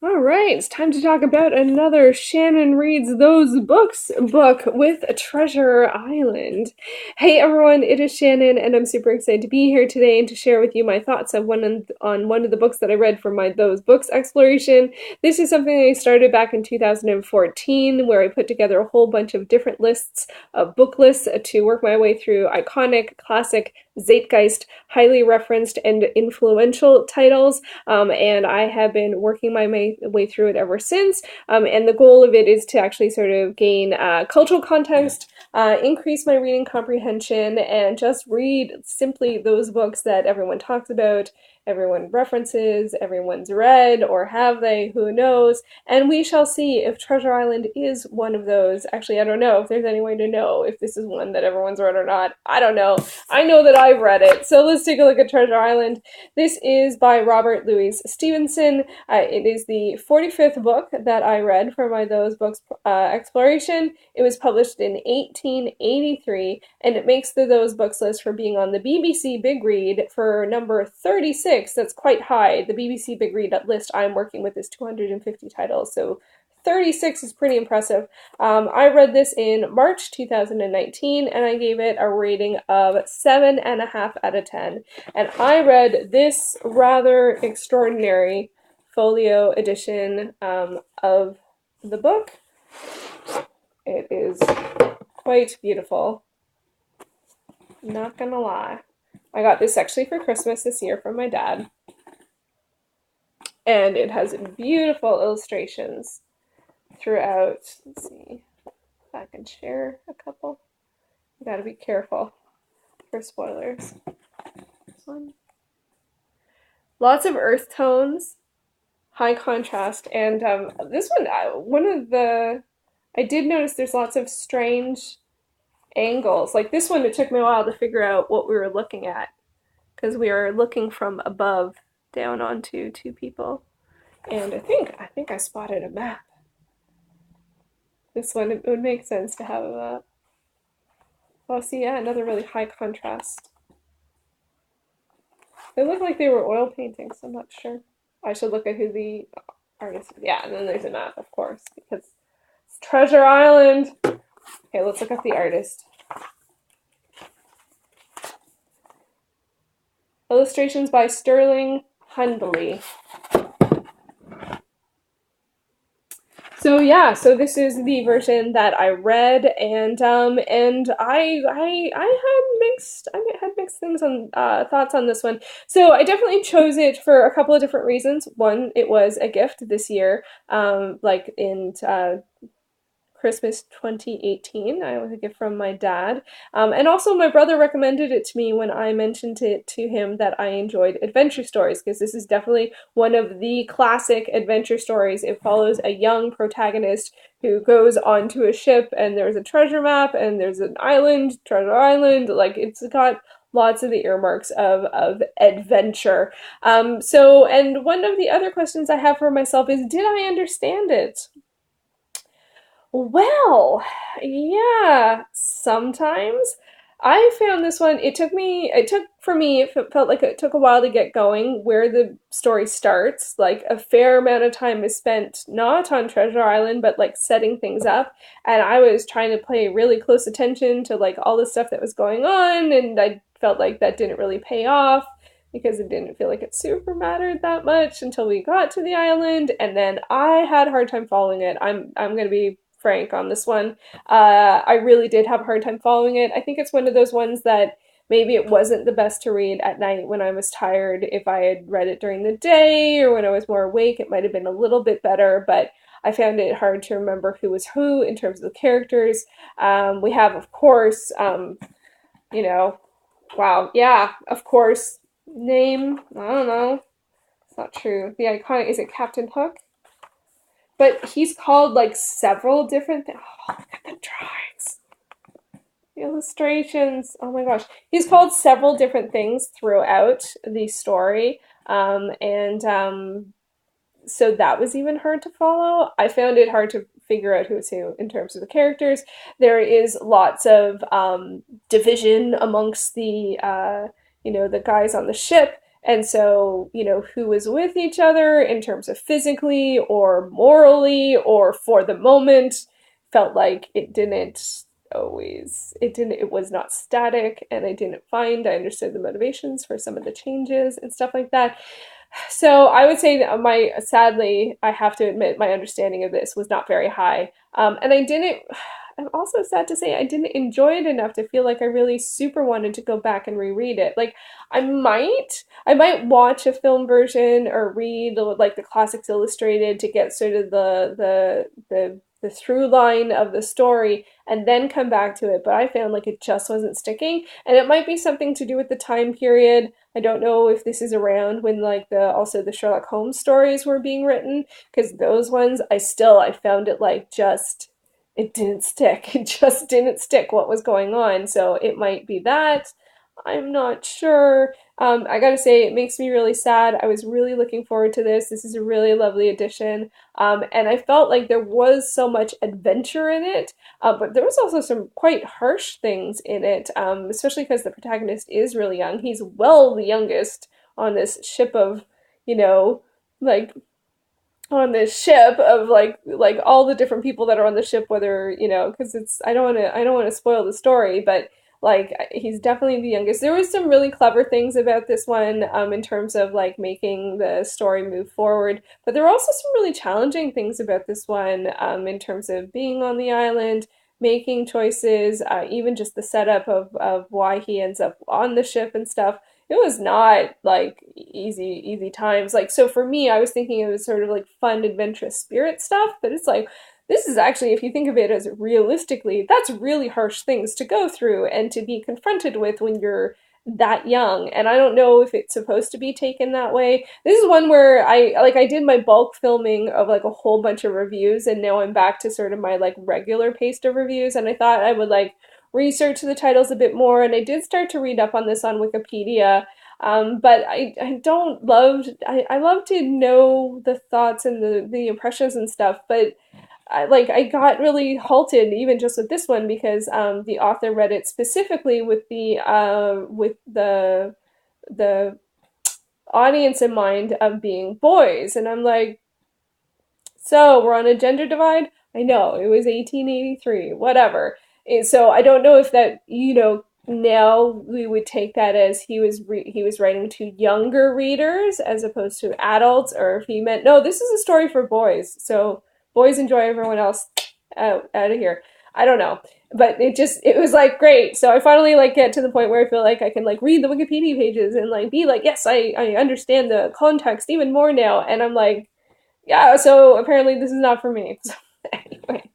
All right, it's time to talk about another Shannon Reads Those Books book with Treasure Island. Hey everyone, it is Shannon, and I'm super excited to be here today and to share with you my thoughts on one of the books that I read for my Those Books exploration. This is something I started back in 2014, where I put together a whole bunch of different lists of book lists to work my way through iconic, classic, zeitgeist, highly referenced, and influential titles. And I have been working my way through it ever since. And the goal of it is to actually sort of gain cultural context, increase my reading comprehension, and just read simply those books that everyone talks about, everyone references, everyone's read, or have they, who knows. And we shall see if Treasure Island is one of those. Actually, I don't know if there's any way to know if this is one that everyone's read or not. I don't know. I know that I've read it. So let's take a look at Treasure Island. This is by Robert Louis Stevenson. It is the 45th book that I read for my Those Books exploration. It was published in 1883, and it makes the Those Books list for being on the BBC Big Read for number 36. That's quite high. The BBC Big Read list I'm working with is 250 titles, so 36 is pretty impressive. I read this in March 2019, and I gave it a rating of 7.5 out of 10. And I read this rather extraordinary folio edition of the book. It is quite beautiful. Not gonna lie. I got this actually for Christmas this year from my dad. And it has beautiful illustrations throughout. Let's see if I can share a couple. You gotta be careful for spoilers. This one. Lots of earth tones, high contrast, and this one, I did notice there's lots of strange angles. Like this one, it took me a while to figure out what we were looking at because we are looking from above down onto two people. And I think I spotted a map. This one, it would make sense to have a map. Oh, see, yeah, another really high contrast. They look like they were oil paintings. I'm not sure. I should look at who the artist is. Yeah, and then there's a map, of course, because it's Treasure Island. Okay, let's look up the artist. Illustrations by Sterling Hundley. So yeah, so this is the version that I read, and I had mixed things on thoughts on this one. So I definitely chose it for a couple of different reasons. One, it was a gift this year, like in Christmas 2018. I was a gift from my dad. And also my brother recommended it to me when I mentioned it to him that I enjoyed adventure stories, because this is definitely one of the classic adventure stories. It follows a young protagonist who goes onto a ship and there's a treasure map and there's an island, Treasure Island. Like it's got lots of the earmarks of adventure. And one of the other questions I have for myself is, did I understand it? Well, yeah, sometimes. I found this one, for me, it felt like it took a while to get going where the story starts. Like a fair amount of time is spent not on Treasure Island, but like setting things up. And I was trying to pay really close attention to like all the stuff that was going on, and I felt like that didn't really pay off because it didn't feel like it super mattered that much until we got to the island, and then I had a hard time following it. I'm gonna be frank on this one. I really did have a hard time following it. I think it's one of those ones that maybe it wasn't the best to read at night when I was tired. If I had read it during the day or when I was more awake, it might have been a little bit better, but I found it hard to remember who was who in terms of the characters. We have, of course, you know, wow, yeah, of course, name, I don't know, it's not true. The iconic, is it Captain Hook? But he's called like several different things. Oh, look at the drawings. The illustrations. Oh my gosh. He's called several different things throughout the story. So that was even hard to follow. I found it hard to figure out who's who in terms of the characters. There is lots of division amongst the the guys on the ship, And so, who was with each other in terms of physically or morally or for the moment felt like it was not static, and I understood the motivations for some of the changes and stuff like that. So I would say that sadly, I have to admit, my understanding of this was not very high. And I'm also sad to say I didn't enjoy it enough to feel like I really super wanted to go back and reread it. Like I might watch a film version or read like the Classics Illustrated to get sort of the through line of the story and then come back to it. But I found like it just wasn't sticking, and it might be something to do with the time period. I don't know if this is around when like the Sherlock Holmes stories were being written, because those ones I found it like just it didn't stick. It just didn't stick what was going on. So it might be that. I'm not sure. I gotta say, it makes me really sad. I was really looking forward to this. This is a really lovely addition. And I felt like there was so much adventure in it, but there was also some quite harsh things in it, especially because the protagonist is really young. He's well the youngest on this ship of, you know, like on this ship of like all the different people that are on the ship, whether because it's I don't want to spoil the story, but like he's definitely the youngest. There was some really clever things about this one, in terms of like making the story move forward, but there were also some really challenging things about this one, in terms of being on the island, making choices, even just the setup of why he ends up on the ship and stuff. It was not like easy times. Like, so for me, I was thinking it was sort of like fun adventurous spirit stuff, but it's like this is actually, if you think of it as realistically, that's really harsh things to go through and to be confronted with when you're that young. And I don't know if it's supposed to be taken that way. This is one where I did my bulk filming of like a whole bunch of reviews, and now I'm back to sort of my like regular pace of reviews, and I thought I would like research the titles a bit more, and I did start to read up on this on Wikipedia. But I don't love I love to know the thoughts and the impressions and stuff, but I got really halted even just with this one because the author read it specifically with the audience in mind of being boys, and I'm like, so we're on a gender divide? I know, it was 1883, whatever. And so I don't know if that, now we would take that as he was writing to younger readers as opposed to adults, or if he meant, no, this is a story for boys. So boys enjoy, everyone else out of here. I don't know. But it was like great. So I finally like get to the point where I feel like I can like read the Wikipedia pages and like be like, yes, I understand the context even more now. And I'm like, yeah, so apparently this is not for me. So anyway,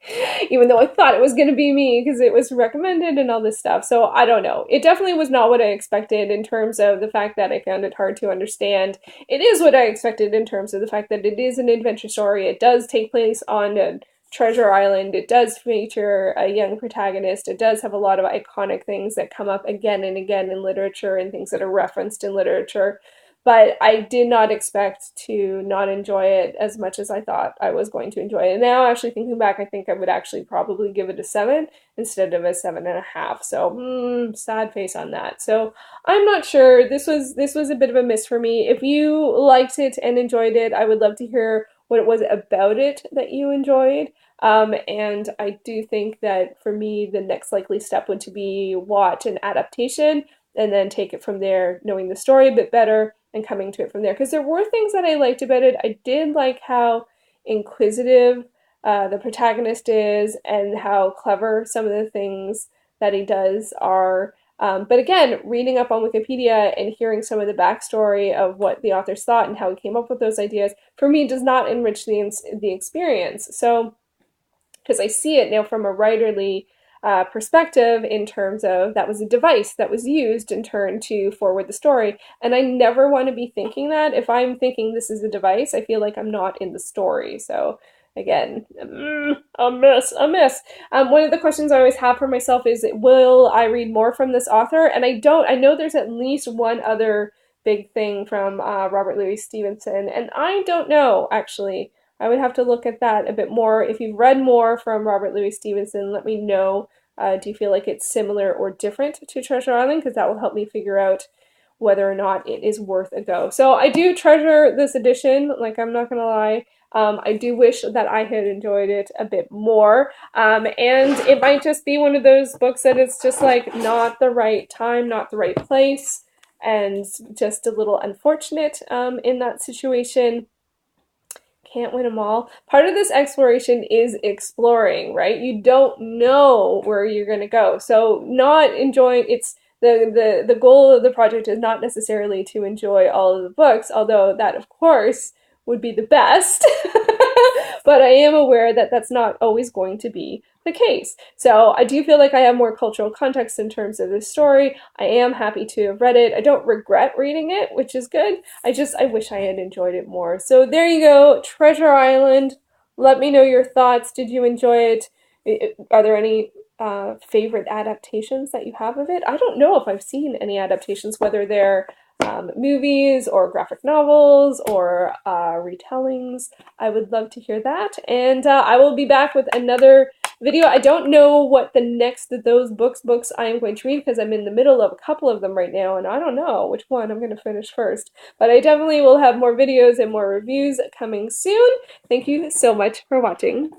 even though I thought it was going to be me because it was recommended and all this stuff. So I don't know. It definitely was not what I expected in terms of the fact that I found it hard to understand. It is what I expected in terms of the fact that it is an adventure story. It does take place on a treasure island. It does feature a young protagonist. It does have a lot of iconic things that come up again and again in literature and things that are referenced in literature, but I did not expect to not enjoy it as much as I thought I was going to enjoy it. And now, actually thinking back, I think I would actually probably give it a 7 instead of a 7.5. So, sad face on that. So, I'm not sure. This was a bit of a miss for me. If you liked it and enjoyed it, I would love to hear what it was about it that you enjoyed. And I do think that for me, the next likely step would to be watch an adaptation and then take it from there, knowing the story a bit better and coming to it from there. Because there were things that I liked about it. I did like how inquisitive the protagonist is and how clever some of the things that he does are. But again, reading up on Wikipedia and hearing some of the backstory of what the authors thought and how he came up with those ideas, for me, does not enrich the experience. So, because I see it now from a writerly perspective in terms of that was a device that was used in turn to forward the story. And I never want to be thinking that. If I'm thinking this is a device, I feel like I'm not in the story. So again, a miss, a miss. One of the questions I always have for myself is, will I read more from this author? And I don't. I know there's at least one other big thing from Robert Louis Stevenson, and I don't know actually. I would have to look at that a bit more. If you've read more from Robert Louis Stevenson, let me know. Do you feel like it's similar or different to Treasure Island? Because that will help me figure out whether or not it is worth a go. So I do treasure this edition, like I'm not gonna lie. I do wish that I had enjoyed it a bit more. And it might just be one of those books that it's just like not the right time, not the right place, and just a little unfortunate in that situation. Can't win them all. Part of this exploration is exploring, right? You don't know where you're going to go. So not enjoying it's the goal of the project is not necessarily to enjoy all of the books, although that of course would be the best. But I am aware that that's not always going to be the case. So I do feel like I have more cultural context in terms of this story. I am happy to have read it. I don't regret reading it, which is good. I wish I had enjoyed it more. So there you go, Treasure Island. Let me know your thoughts. Did you enjoy it? Are there any favorite adaptations that you have of it? I don't know if I've seen any adaptations, whether they're movies or graphic novels or retellings. I would love to hear that. And I will be back with another video. I don't know what the next of those books I am going to read because I'm in the middle of a couple of them right now and I don't know which one I'm going to finish first. But I definitely will have more videos and more reviews coming soon. Thank you so much for watching.